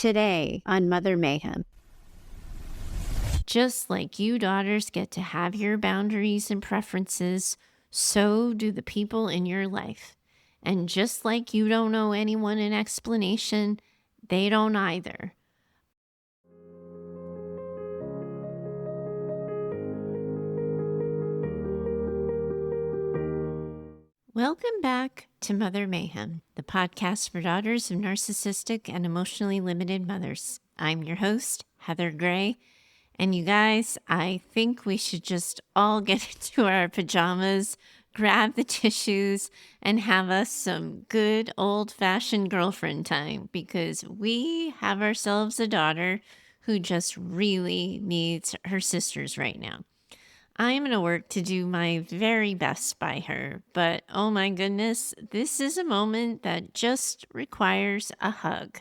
Today on Mother Mayhem. Just like you daughters get to have your boundaries and preferences, so do the people in your life. And just like you don't owe anyone an explanation, they don't either. Welcome back to Mother Mayhem, the podcast for daughters of narcissistic and emotionally limited mothers. I'm your host, Heather Gray. And you guys, I think we should just all get into our pajamas, grab the tissues, and have us some good old-fashioned girlfriend time, because we have ourselves a daughter who just really needs her sisters right now. I'm going to work to do my very best by her, but oh my goodness, this is a moment that just requires a hug.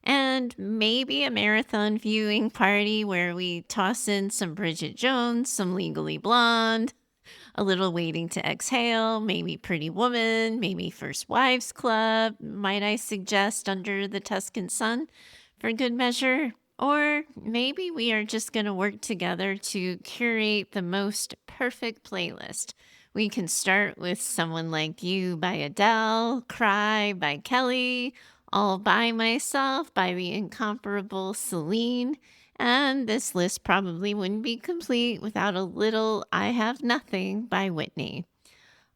And maybe a marathon viewing party where we toss in some Bridget Jones, some Legally Blonde, a little Waiting to Exhale, maybe Pretty Woman, maybe First Wives Club, might I suggest Under the Tuscan Sun for good measure. Or maybe we are just going to work together to curate the most perfect playlist. We can start with Someone Like You by Adele, Cry by Kelly, All By Myself by the incomparable Celine. And this list probably wouldn't be complete without a little I Have Nothing by Whitney.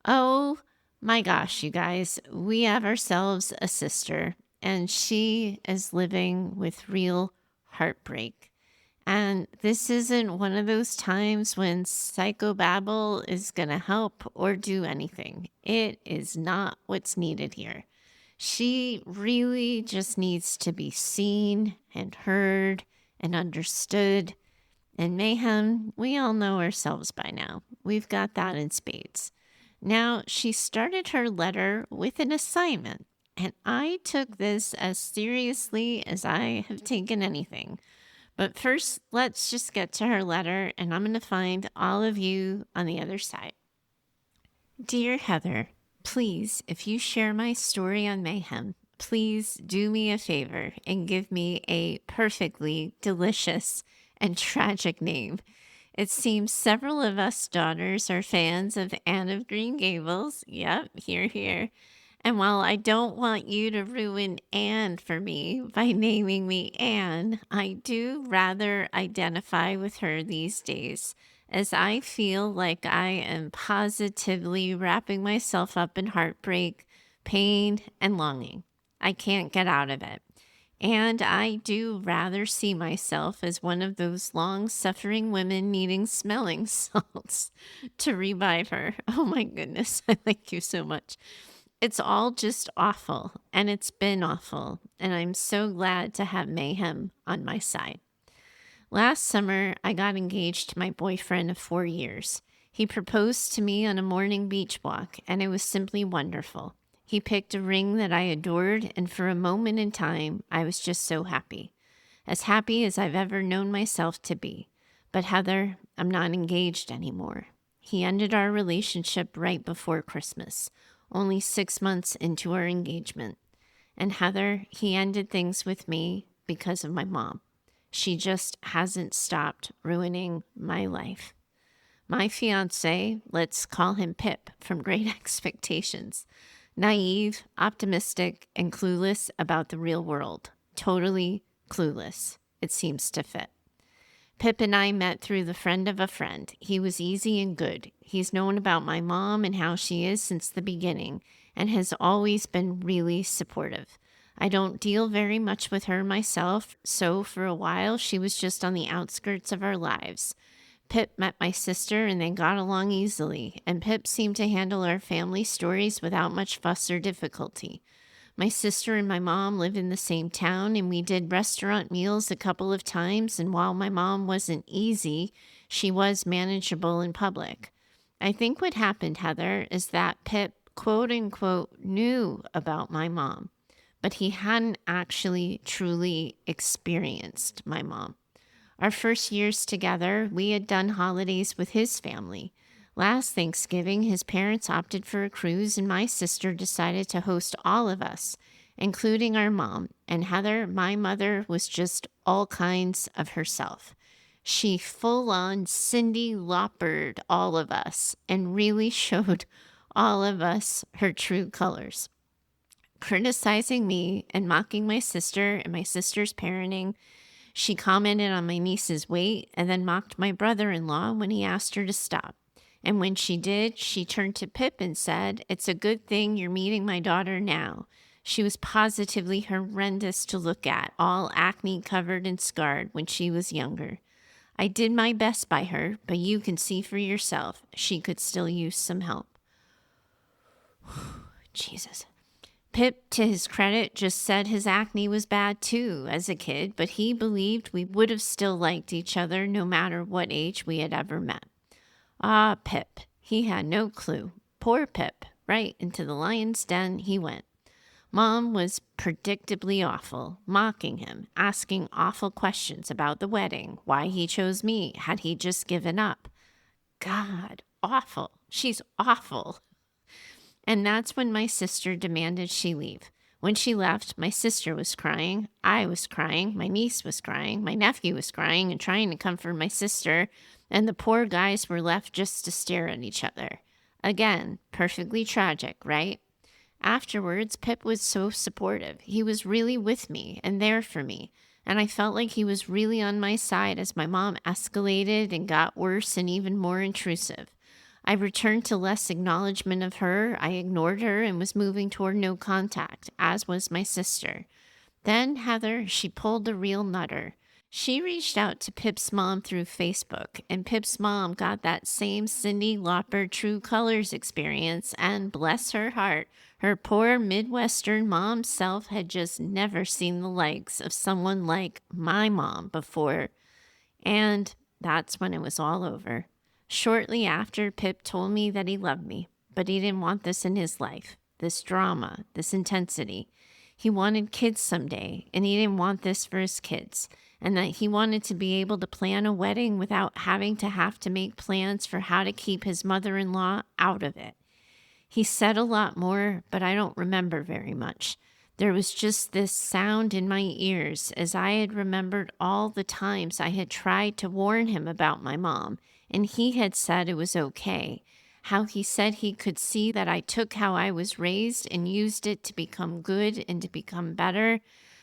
Oh my gosh, you guys, we have ourselves a sister, and she is living with real heartbreak. And this isn't one of those times when psychobabble is going to help or do anything. It is not what's needed here. She really just needs to be seen and heard and understood. And Mayhem, we all know ourselves by now. We've got that in spades. Now, she started her letter with an assignment, and I took this as seriously as I have taken anything. But first, let's just get to her letter, and I'm going to find all of you on the other side. Dear Heather, please, if you share my story on Mayhem, please do me a favor and give me a perfectly delicious and tragic name. It seems several of us daughters are fans of Anne of Green Gables. Yep, hear, hear. And while I don't want you to ruin Anne for me by naming me Anne, I do rather identify with her these days, as I feel like I am positively wrapping myself up in heartbreak, pain, and longing. I can't get out of it. And I do rather see myself as one of those long-suffering women needing smelling salts to revive her. Oh my goodness, I like you so much. It's all just awful, and it's been awful, and I'm so glad to have Mayhem on my side. Last summer, I got engaged to my boyfriend of 4 years. He proposed to me on a morning beach walk, and it was simply wonderful. He picked a ring that I adored, and for a moment in time, I was just so happy. As happy as I've ever known myself to be. But Heather, I'm not engaged anymore. He ended our relationship right before Christmas, only 6 months into our engagement. And Heather, he ended things with me because of my mom. She just hasn't stopped ruining my life. My fiance, let's call him Pip from Great Expectations. Naive, optimistic, and clueless about the real world. Totally clueless. It seems to fit. Pip and I met through the friend of a friend. He was easy and good. He's known about my mom and how she is since the beginning, and has always been really supportive. I don't deal very much with her myself, so for a while she was just on the outskirts of our lives. Pip met my sister and they got along easily, and Pip seemed to handle our family stories without much fuss or difficulty. My sister and my mom live in the same town, and we did restaurant meals a couple of times, and while my mom wasn't easy, she was manageable in public. I think what happened, Heather, is that Pip, quote-unquote, knew about my mom, but he hadn't actually truly experienced my mom. Our first years together, we had done holidays with his family. Last Thanksgiving, his parents opted for a cruise, and my sister decided to host all of us. including our mom. And Heather, my mother, was just all kinds of herself. She full-on Cyndi Laupered all of us and really showed all of us her true colors. Criticizing me and mocking my sister and my sister's parenting, she commented on my niece's weight and then mocked my brother-in-law when he asked her to stop. And when she did, she turned to Pip and said, "It's a good thing you're meeting my daughter now." She was positively horrendous to look at, all acne covered and scarred when she was younger. I did my best by her, but you can see for yourself, she could still use some help. Jesus. Pip, to his credit, just said his acne was bad too as a kid, but he believed we would have still liked each other no matter what age we had ever met. Ah, Pip. He had no clue. Poor Pip. Right into the lion's den he went. Mom was predictably awful, mocking him, asking awful questions about the wedding, why he chose me, had he just given up. God, awful. She's awful. And that's when my sister demanded she leave. When she left, my sister was crying, I was crying, my niece was crying, my nephew was crying and trying to comfort my sister, and the poor guys were left just to stare at each other. Again, perfectly tragic, right? Afterwards, Pip was so supportive. He was really with me and there for me, and I felt like he was really on my side as my mom escalated and got worse and even more intrusive. I returned to less acknowledgement of her. I ignored her and was moving toward no contact, as was my sister. Then Heather, she pulled the real nutter. She reached out to Pip's mom through Facebook, and Pip's mom got that same Cyndi Lauper True Colors experience, and bless her heart, her poor Midwestern mom self had just never seen the likes of someone like my mom before. And that's when it was all over. Shortly after, Pip told me that he loved me, but he didn't want this in his life, this drama, this intensity. He wanted kids someday, and he didn't want this for his kids, and that he wanted to be able to plan a wedding without having to have to make plans for how to keep his mother-in-law out of it. He said a lot more, but I don't remember very much. There was just this sound in my ears as I had remembered all the times I had tried to warn him about my mom, and he had said it was okay. How he said he could see that I took how I was raised and used it to become good and to become better.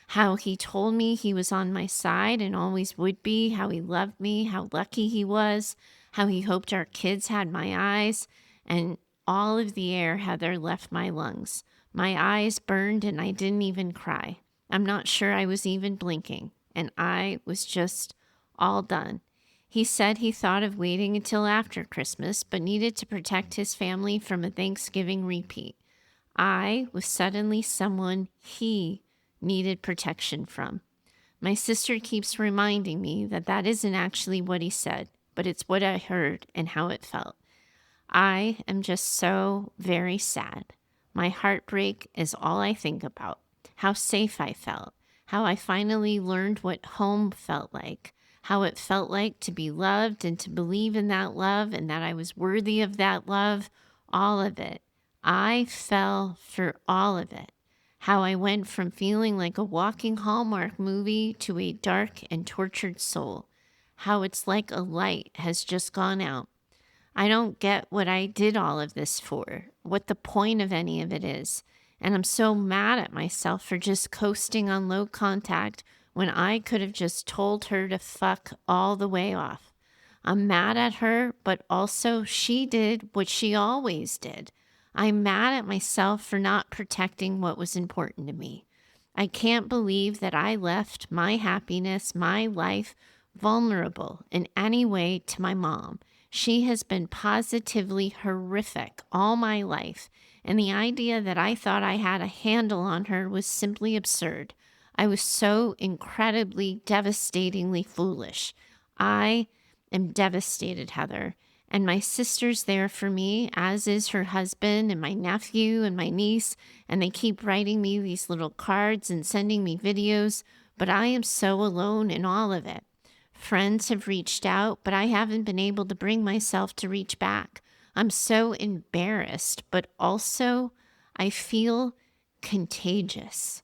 How he told me he was on my side and always would be. How he loved me, how lucky he was. How he hoped our kids had my eyes. And all of the air, Heather, left my lungs. My eyes burned and I didn't even cry. I'm not sure I was even blinking. And I was just all done. He said he thought of waiting until after Christmas, but needed to protect his family from a Thanksgiving repeat. I was suddenly someone he needed protection from. My sister keeps reminding me that that isn't actually what he said, but it's what I heard and how it felt. I am just so very sad. My heartbreak is all I think about. How safe I felt. How I finally learned what home felt like. How it felt like to be loved and to believe in that love and that I was worthy of that love. All of it. I fell for all of it. How I went from feeling like a walking Hallmark movie to a dark and tortured soul. How it's like a light has just gone out. I don't get what I did all of this for, what the point of any of it is. And I'm so mad at myself for just coasting on low contact when I could have just told her to fuck all the way off. I'm mad at her, but also she did what she always did. I'm mad at myself for not protecting what was important to me. I can't believe that I left my happiness, my life, vulnerable in any way to my mom. She has been positively horrific all my life, and the idea that I thought I had a handle on her was simply absurd. I was so incredibly, devastatingly foolish. I am devastated, Heather. And my sister's there for me, as is her husband and my nephew and my niece, and they keep writing me these little cards and sending me videos, but I am so alone in all of it. Friends have reached out, but I haven't been able to bring myself to reach back. I'm so embarrassed, but also I feel contagious.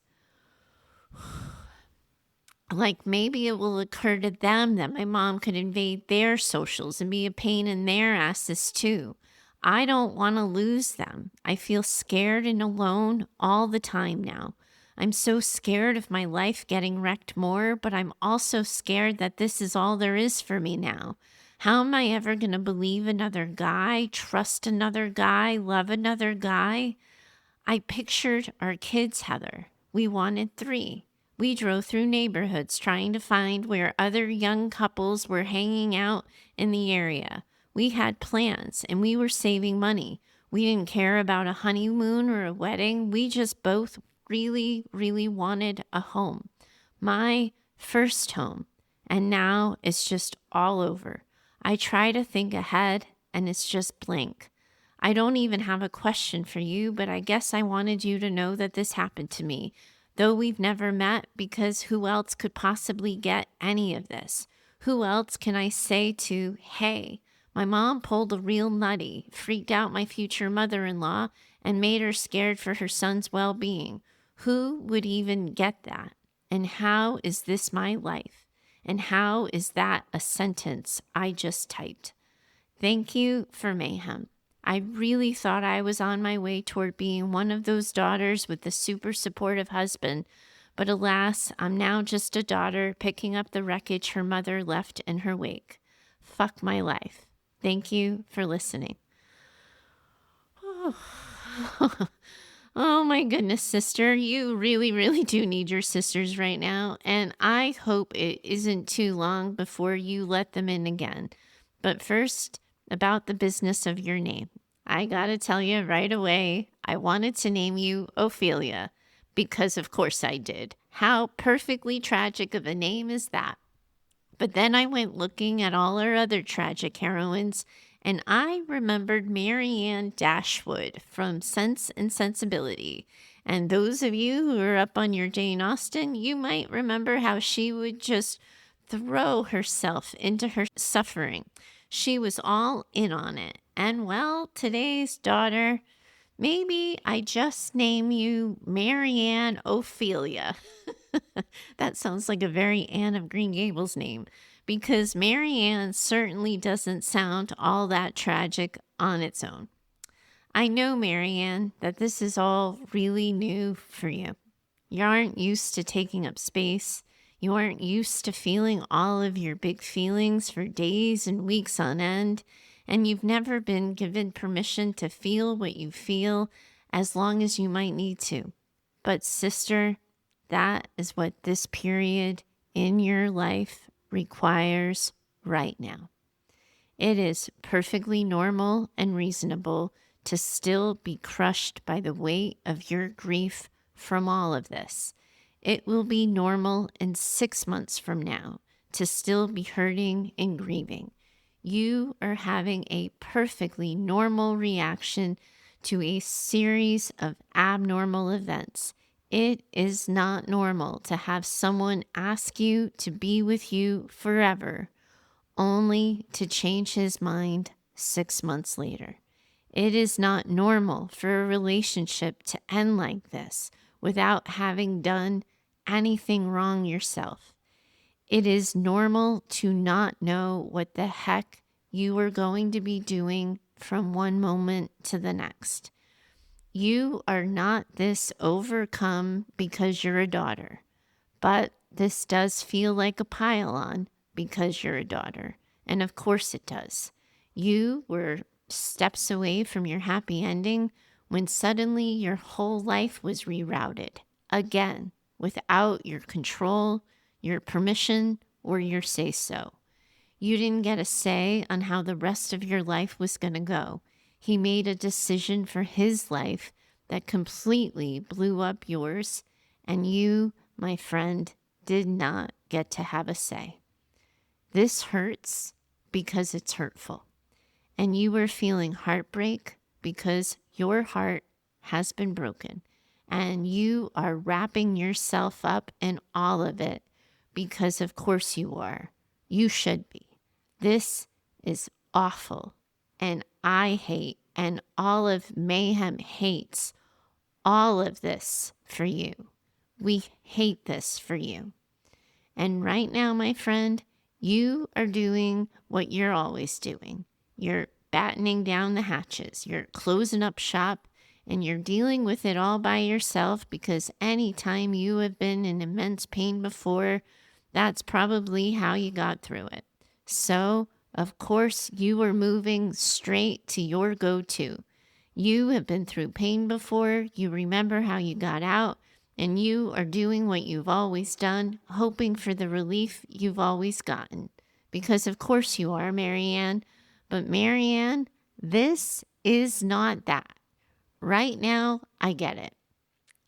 Like maybe it will occur to them that my mom could invade their socials and be a pain in their asses too. I don't want to lose them. I feel scared and alone all the time now. I'm so scared of my life getting wrecked more, but I'm also scared that this is all there is for me now. How am I ever going to believe another guy, trust another guy, love another guy? I pictured our kids, Heather. We wanted 3. We drove through neighborhoods trying to find where other young couples were hanging out in the area. We had plans and we were saving money. We didn't care about a honeymoon or a wedding. We just both really, really wanted a home. My first home. And now it's just all over. I try to think ahead and it's just blank. I don't even have a question for you, but I guess I wanted you to know that this happened to me, though we've never met, because who else could possibly get any of this? Who else can I say to, hey, my mom pulled a real nutty, freaked out my future mother-in-law, and made her scared for her son's well-being? Who would even get that? And how is this my life? And how is that a sentence I just typed? Thank you for Mayhem. I really thought I was on my way toward being one of those daughters with the super supportive husband, but alas, I'm now just a daughter picking up the wreckage her mother left in her wake. Fuck my life. Thank you for listening. Oh my goodness, sister. You really, really do need your sisters right now, and I hope it isn't too long before you let them in again. But first, about the business of your name. I gotta tell you right away, I wanted to name you Ophelia, because of course I did. How perfectly tragic of a name is that? But then I went looking at all our other tragic heroines, and I remembered Marianne Dashwood from Sense and Sensibility. And those of you who are up on your Jane Austen, you might remember how she would just throw herself into her suffering. She was all in on it. And well, today's daughter, maybe I just name you Marianne Ophelia. That sounds like a very Anne of Green Gables name, because Marianne certainly doesn't sound all that tragic on its own. I know, Marianne, that this is all really new for you. You aren't used to taking up space. You aren't used to feeling all of your big feelings for days and weeks on end, and you've never been given permission to feel what you feel as long as you might need to. But sister, that is what this period in your life requires right now. It is perfectly normal and reasonable to still be crushed by the weight of your grief from all of this. It will be normal in 6 months from now to still be hurting and grieving. You are having a perfectly normal reaction to a series of abnormal events. It is not normal to have someone ask you to be with you forever, only to change his mind 6 months later. It is not normal for a relationship to end like this without having done anything wrong yourself. It is normal to not know what the heck you are going to be doing from one moment to the next. You are not this overcome because you're a daughter, but this does feel like a pile-on because you're a daughter. And of course it does. You were steps away from your happy ending when suddenly your whole life was rerouted again without your control, your permission, or your say-so. You didn't get a say on how the rest of your life was going to go. He made a decision for his life that completely blew up yours, and you, my friend, did not get to have a say. This hurts because it's hurtful, and you are feeling heartbreak because your heart has been broken, and you are wrapping yourself up in all of it because of course you are. You should be. This is awful, and I hate, and all of Mayhem hates all of this for you. we hate this for you. And right now, my friend, you are doing what you're always doing. You're battening down the hatches. You're closing up shop, and you're dealing with it all by yourself, because anytime you have been in immense pain before, that's probably how you got through it. So, of course, you are moving straight to your go-to. You have been through pain before. You remember how you got out. And you are doing what you've always done, hoping for the relief you've always gotten. Because of course you are, Marianne. But Marianne, this is not that. Right now, I get it.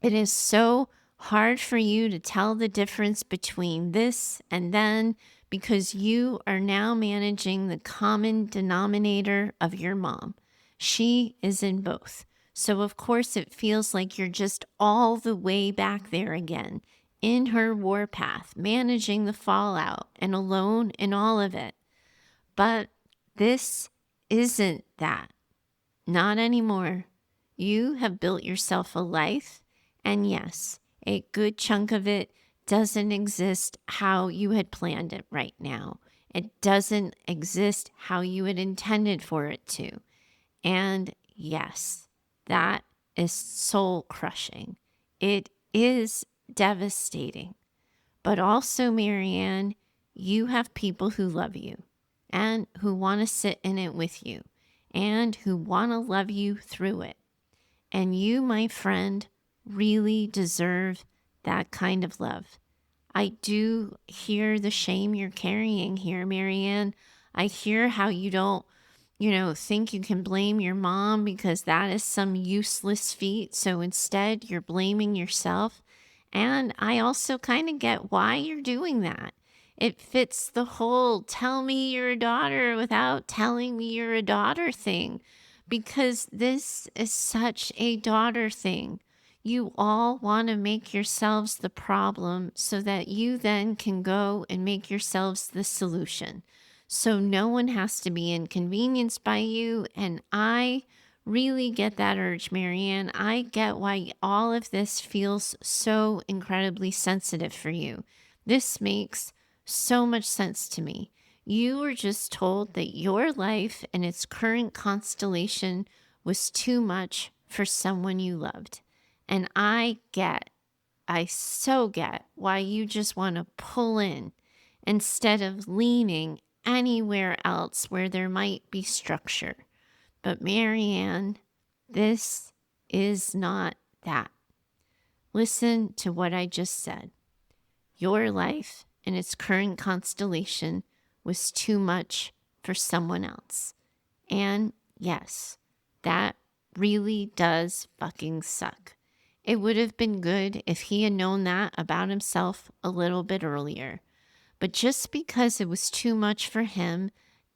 It is so hard for you to tell the difference between this and then, because you are now managing the common denominator of your mom. She is in both. So of course it feels like you're just all the way back there again, in her warpath, managing the fallout and alone in all of it. But this isn't that. Not anymore. You have built yourself a life, and yes, a good chunk of it doesn't exist how you had planned it right now. It doesn't exist how you had intended for it to. And yes, that is soul crushing. It is devastating. But also, Marianne, you have people who love you and who want to sit in it with you and who want to love you through it. And you, my friend, really deserve that kind of love. I do hear the shame you're carrying here, Marianne. I hear how you don't, think you can blame your mom because that is some useless feat. So instead, you're blaming yourself. And I also kind of get why you're doing that. It fits the whole tell me you're a daughter without telling me you're a daughter thing, because this is such a daughter thing. You all want to make yourselves the problem so that you then can go and make yourselves the solution. So no one has to be inconvenienced by you. And I really get that urge, Marianne. I get why all of this feels so incredibly sensitive for you. This makes so much sense to me. You were just told that your life and its current constellation was too much for someone you loved. And I so get why you just want to pull in instead of leaning anywhere else where there might be structure. But Marianne, this is not that. Listen to what I just said. Your life and its current constellation was too much for someone else. And yes, that really does fucking suck. It would have been good if he had known that about himself a little bit earlier. But just because it was too much for him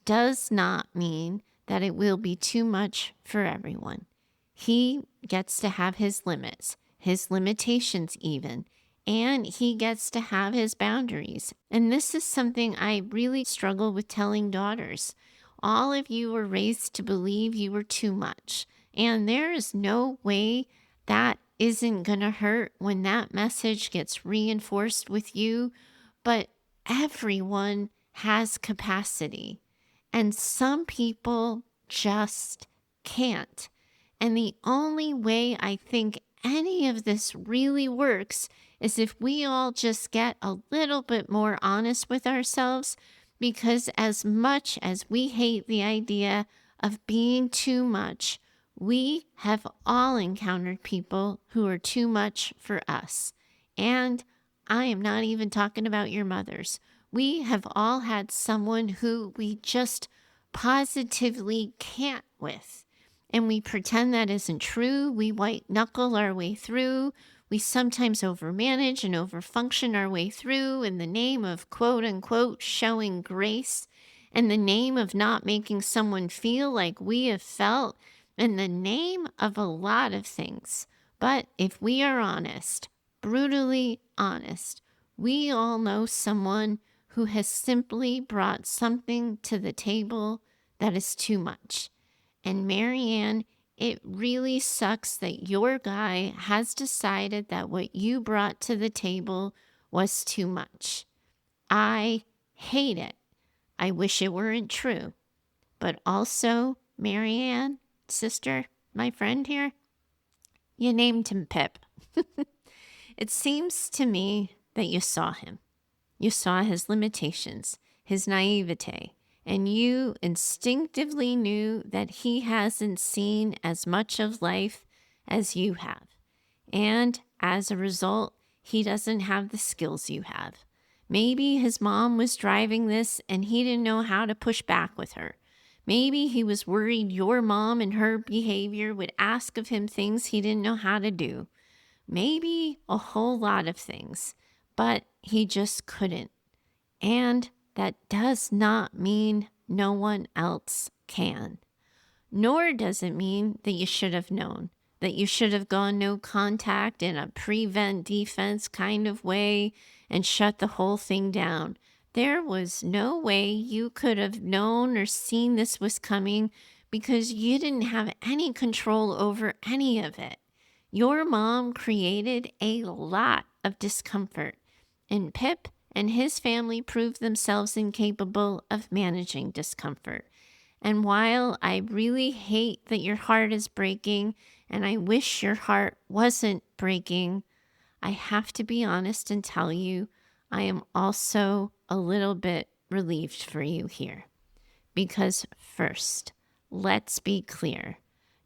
does not mean that it will be too much for everyone. He gets to have his limits, his limitations even, and he gets to have his boundaries. And this is something I really struggle with telling daughters. All of you were raised to believe you were too much, and there is no way that isn't going to hurt when that message gets reinforced with you. But everyone has capacity, and some people just can't. And the only way I think any of this really works is if we all just get a little bit more honest with ourselves, because as much as we hate the idea of being too much, we have all encountered people who are too much for us. And I am not even talking about your mothers. We have all had someone who we just positively can't with. And we pretend that isn't true. We white knuckle our way through. We sometimes overmanage and overfunction our way through in the name of quote unquote showing grace, in the name of not making someone feel like we have felt, in the name of a lot of things. But if we are honest, brutally honest, we all know someone who has simply brought something to the table that is too much. And Marianne, it really sucks that your guy has decided that what you brought to the table was too much. I hate it. I wish it weren't true. But also, Marianne, sister, my friend here, you named him Pip. It seems to me that you saw him. You saw his limitations, his naivete, and you instinctively knew that he hasn't seen as much of life as you have. And as a result, he doesn't have the skills you have. Maybe his mom was driving this and he didn't know how to push back with her. Maybe he was worried your mom and her behavior would ask of him things he didn't know how to do. Maybe a whole lot of things, but he just couldn't. And that does not mean no one else can. Nor does it mean that you should have known, that you should have gone no contact in a prevent defense kind of way and shut the whole thing down. There was no way you could have known or seen this was coming because you didn't have any control over any of it. Your mom created a lot of discomfort, and Pip and his family proved themselves incapable of managing discomfort. And while I really hate that your heart is breaking, and I wish your heart wasn't breaking, I have to be honest and tell you, I am also a little bit relieved for you here. Because first, let's be clear.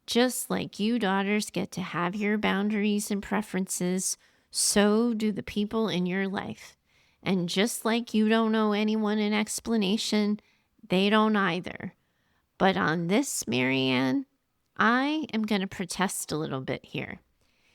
Just like you daughters get to have your boundaries and preferences, so do the people in your life. And just like you don't owe anyone an explanation, they don't either. But on this, Marianne, I am going to protest a little bit here.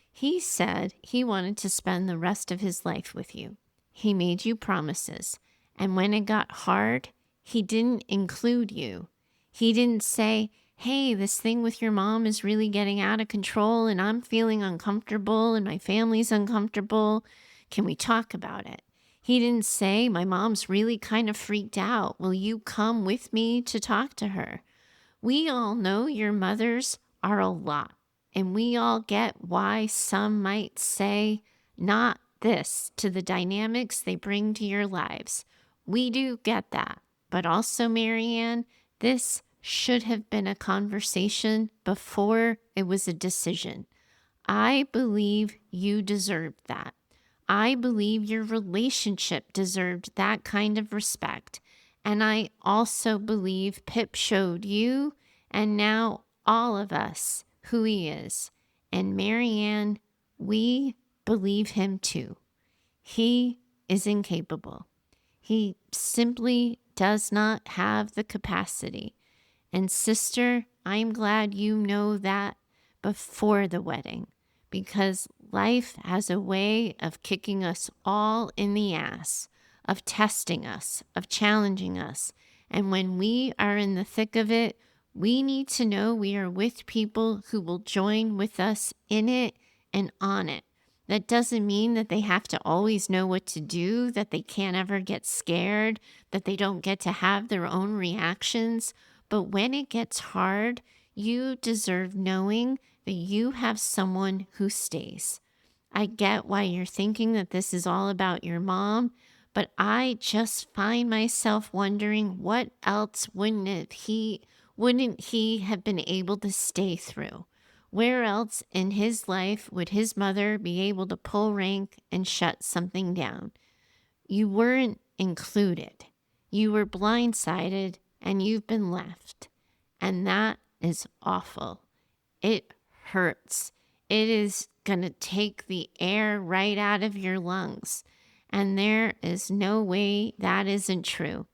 He said he wanted to spend the rest of his life with you. He made you promises. And when it got hard, he didn't include you. He didn't say, hey, this thing with your mom is really getting out of control and I'm feeling uncomfortable and my family's uncomfortable. Can we talk about it? He didn't say, my mom's really kind of freaked out. Will you come with me to talk to her? We all know your mothers are a lot, and we all get why some might say not this to the dynamics they bring to your lives. We do get that. But also, Marianne, this should have been a conversation before it was a decision. I believe you deserved that. I believe your relationship deserved that kind of respect. And I also believe Pip showed you and now all of us who he is. And Marianne, we believe him too. He is incapable. He simply does not have the capacity. And sister, I'm glad you know that before the wedding, because life has a way of kicking us all in the ass, of testing us, of challenging us. And when we are in the thick of it, we need to know we are with people who will join with us in it and on it. That doesn't mean that they have to always know what to do, that they can't ever get scared, that they don't get to have their own reactions. But when it gets hard, you deserve knowing that you have someone who stays. I get why you're thinking that this is all about your mom, but I just find myself wondering what else wouldn't he have been able to stay through? Where else in his life would his mother be able to pull rank and shut something down? You weren't included. You were blindsided and you've been left. And that is awful. It hurts. It is going to take the air right out of your lungs. And there is no way that isn't true.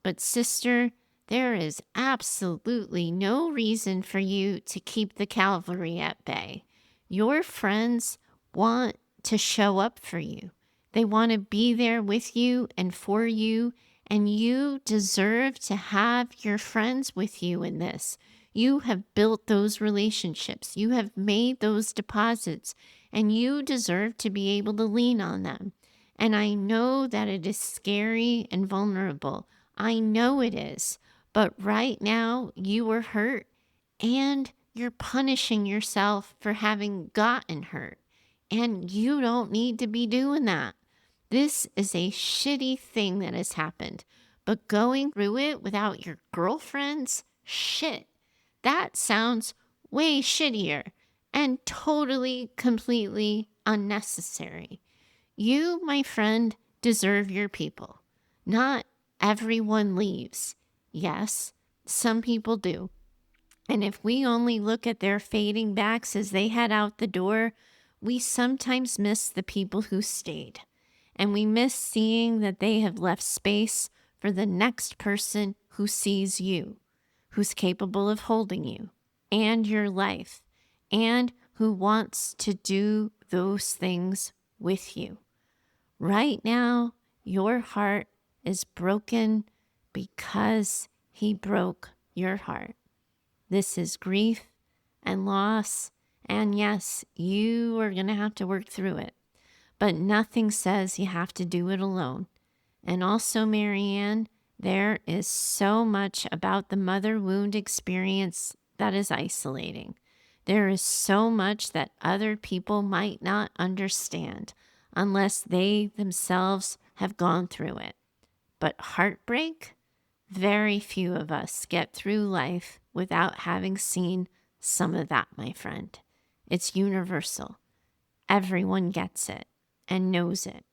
But sister, there is absolutely no reason for you to keep the cavalry at bay. Your friends want to show up for you. They want to be there with you and for you, and you deserve to have your friends with you in this. You have built those relationships. You have made those deposits, and you deserve to be able to lean on them. And I know that it is scary and vulnerable. I know it is. But right now, you are hurt and You're punishing yourself for having gotten hurt. And you don't need to be doing that. This is a shitty thing that has happened. But going through it without your girlfriends, shit, that sounds way shittier and totally, completely unnecessary. You, my friend, deserve your people. Not everyone leaves. Yes, some people do. And if we only look at their fading backs as they head out the door, we sometimes miss the people who stayed. And we miss seeing that they have left space for the next person who sees you, who's capable of holding you and your life, and who wants to do those things with you. Right now, your heart is broken because he broke your heart. This is grief and loss, and yes, you are going to have to work through it, but nothing says you have to do it alone. And also, Marianne, there is so much about the mother wound experience that is isolating. There is so much that other people might not understand unless they themselves have gone through it. But heartbreak, very few of us get through life without having seen some of that, my friend. It's universal. Everyone gets it and knows it.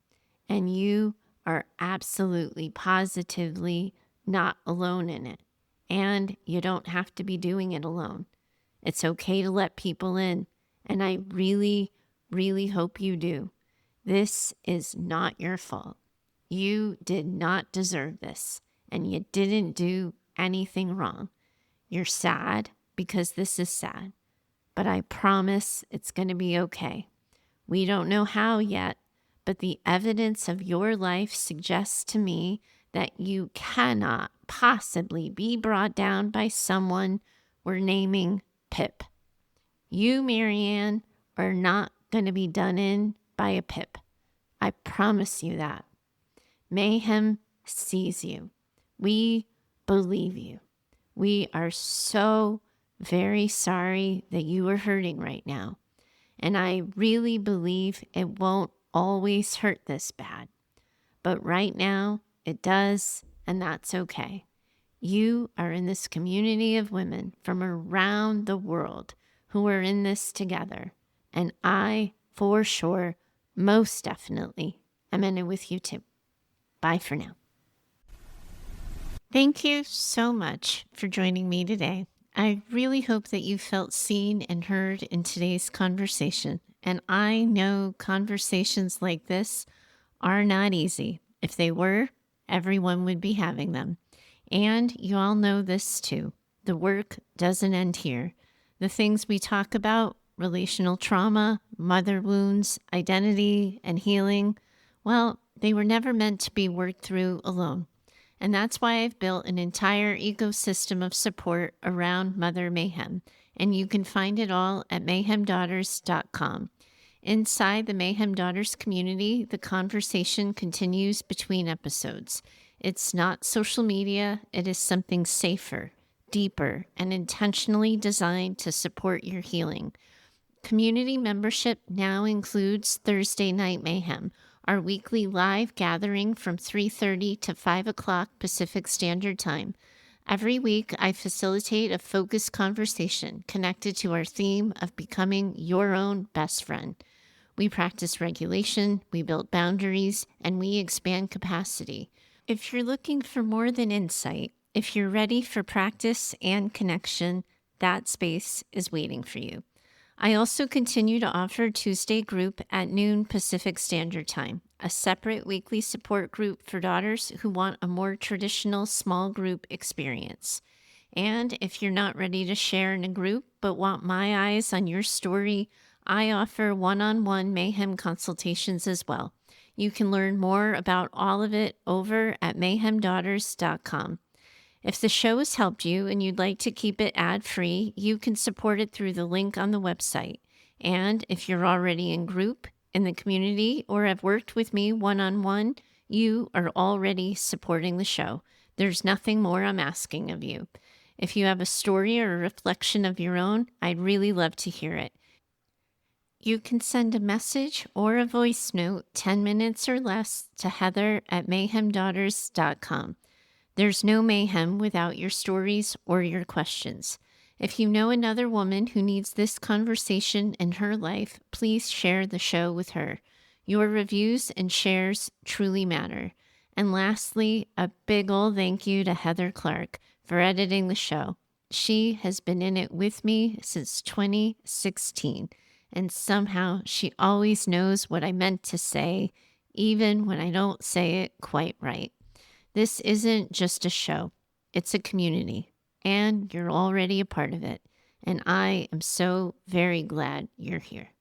And you are absolutely, positively not alone in it. And you don't have to be doing it alone. It's okay to let people in. And I really, really hope you do. This is not your fault. You did not deserve this. And you didn't do anything wrong. You're sad because this is sad. But I promise it's going to be okay. We don't know how yet, but the evidence of your life suggests to me that you cannot possibly be brought down by someone we're naming Pip. You, Marianne, are not going to be done in by a Pip. I promise you that. Mayhem sees you. We believe you. We are so very sorry that you are hurting right now. And I really believe it won't always hurt this bad. But right now, it does, and that's okay. You are in this community of women from around the world who are in this together. And I, for sure, most definitely, am in it with you too. Bye for now. Thank you so much for joining me today. I really hope that you felt seen and heard in today's conversation. And I know conversations like this are not easy. If they were, everyone would be having them. And you all know this too. The work doesn't end here. The things we talk about, relational trauma, mother wounds, identity, and healing, well, they were never meant to be worked through alone. And that's why I've built an entire ecosystem of support around Mother Mayhem. And you can find it all at mayhemdaughters.com. Inside the Mayhem Daughters community, the conversation continues between episodes. It's not social media. It is something safer, deeper, and intentionally designed to support your healing. Community membership now includes Thursday Night Mayhem, our weekly live gathering from 3:30 to 5 o'clock Pacific Standard Time. Every week, I facilitate a focused conversation connected to our theme of becoming your own best friend. We practice regulation, we build boundaries, and we expand capacity. If you're looking for more than insight, if you're ready for practice and connection, that space is waiting for you. I also continue to offer Tuesday group at noon Pacific Standard Time, a separate weekly support group for daughters who want a more traditional small group experience. And if you're not ready to share in a group but want my eyes on your story, I offer one-on-one Mayhem consultations as well. You can learn more about all of it over at mayhemdaughters.com. If the show has helped you and you'd like to keep it ad-free, you can support it through the link on the website. And if you're already in group, in the community, or have worked with me one-on-one, you are already supporting the show. There's nothing more I'm asking of you. If you have a story or a reflection of your own, I'd really love to hear it. You can send a message or a voice note 10 minutes or less to heather@mayhemdaughters.com. There's no mayhem without your stories or your questions. If you know another woman who needs this conversation in her life, please share the show with her. Your reviews and shares truly matter. And lastly, a big ol' thank you to Heather Clark for editing the show. She has been in it with me since 2016, and somehow she always knows what I meant to say, even when I don't say it quite right. This isn't just a show, it's a community, and you're already a part of it. And I am so very glad you're here.